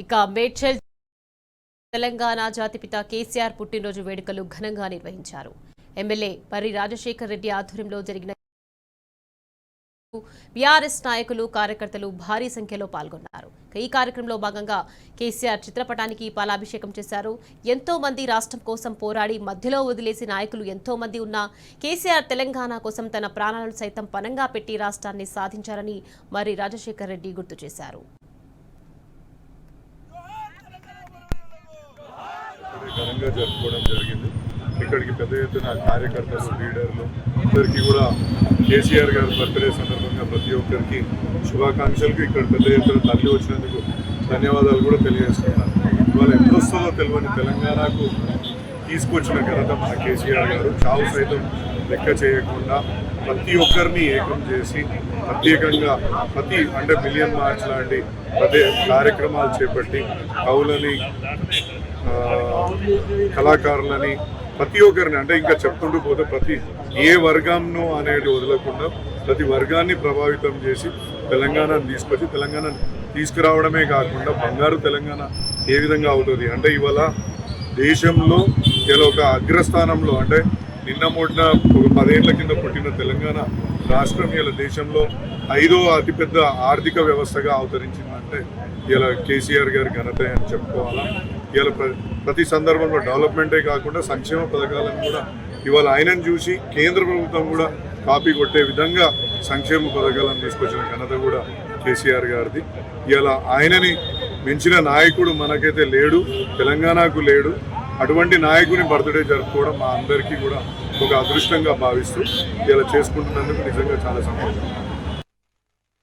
ఇక మేడ్చల్ తెలంగాణ జాతిపిత కేసీఆర్ పుట్టినరోజు వేడుకలు ఘనంగా నిర్వహించారు. ఎమ్మెల్యే పర్రి రాజశేఖర్ రెడ్డి ఆధ్వర్యంలో జరిగిన బీఆర్ఎస్ నాయకులు కార్యకర్తలు భారీ సంఖ్యలో పాల్గొన్నారు. ఈ కార్యక్రమంలో భాగంగా కేసీఆర్ చిత్రపటానికి పాలాభిషేకం చేశారు. ఎంతో మంది రాష్ట్రం కోసం పోరాడి మధ్యలో వదిలేసి నాయకులు ఎంతో మంది ఉన్నా కేసీఆర్ తెలంగాణ కోసం తన ప్రాణాలను సైతం పణంగా పెట్టి రాష్ట్రాన్ని సాధించారని మరి రాజశేఖర్ రెడ్డి గుర్తు చేశారు. ఘనంగా జరుపుకోవడం జరిగింది. ఇక్కడికి పెద్ద ఎత్తున కార్యకర్తలు, లీడర్లు అందరికీ కూడా కేసీఆర్ గారి బర్త్డే సందర్భంగా ప్రతి ఒక్కరికి శుభాకాంక్షలకు ఇక్కడ పెద్ద ఎత్తున తరలి వచ్చినందుకు ధన్యవాదాలు కూడా తెలియజేస్తున్నారు. ఇవాళ ఎప్పుడొస్తుందో తెలియని తెలంగాణకు తీసుకొచ్చిన ఘనత మన కేసీఆర్ గారు. చావు సైతం లెక్క చేయకుండా ప్రతి ఒక్కరిని ఏకం చేసి ప్రత్యేకంగా అంటే మిలియన్ మార్చ్ లాంటి ప్రతి కార్యక్రమాలు చేపట్టి కవులని, కళాకారులని ప్రతి ఒక్కరిని అంటే ఇంకా చెప్తుంటూ పోతే ప్రతి ఏ వర్గంను అనేది వదలకుండా ప్రతి వర్గాన్ని ప్రభావితం చేసి తెలంగాణను తీసుకొచ్చి తెలంగాణను తీసుకురావడమే కాకుండా బంగారు తెలంగాణ ఏ విధంగా అవుతుంది అంటే ఇవాళ దేశంలో ఇలా ఒక అగ్రస్థానంలో అంటే నిన్న మొన్న ఒక 10 ఏళ్ల కింద పుట్టిన తెలంగాణ రాష్ట్రం ఇలా దేశంలో 5వ అతిపెద్ద ఆర్థిక వ్యవస్థగా అవతరించిందంటే ఇలా కేసీఆర్ గారి ఘనత అని చెప్పుకోవాలా. ఇలా ప్రతి సందర్భంలో డెవలప్మెంటే కాకుండా సంక్షేమ పథకాలను కూడా ఇవాళ ఆయనను చూసి కేంద్ర ప్రభుత్వం కూడా కాపీ కొట్టే విధంగా సంక్షేమ పథకాలను తీసుకొచ్చిన ఘనత కూడా కేసీఆర్ గారిది. ఇలా ఆయనని మించిన నాయకుడు మనకైతే లేడు, తెలంగాణకు లేడు. అటువంటి నాయకుని బర్త్డే జరుపుకోవడం మా అందరికీ కూడా ఒక అదృష్టంగా భావిస్తూ ఇలా చేసుకుంటున్నందుకు నిజంగా చాలా సంతోషం.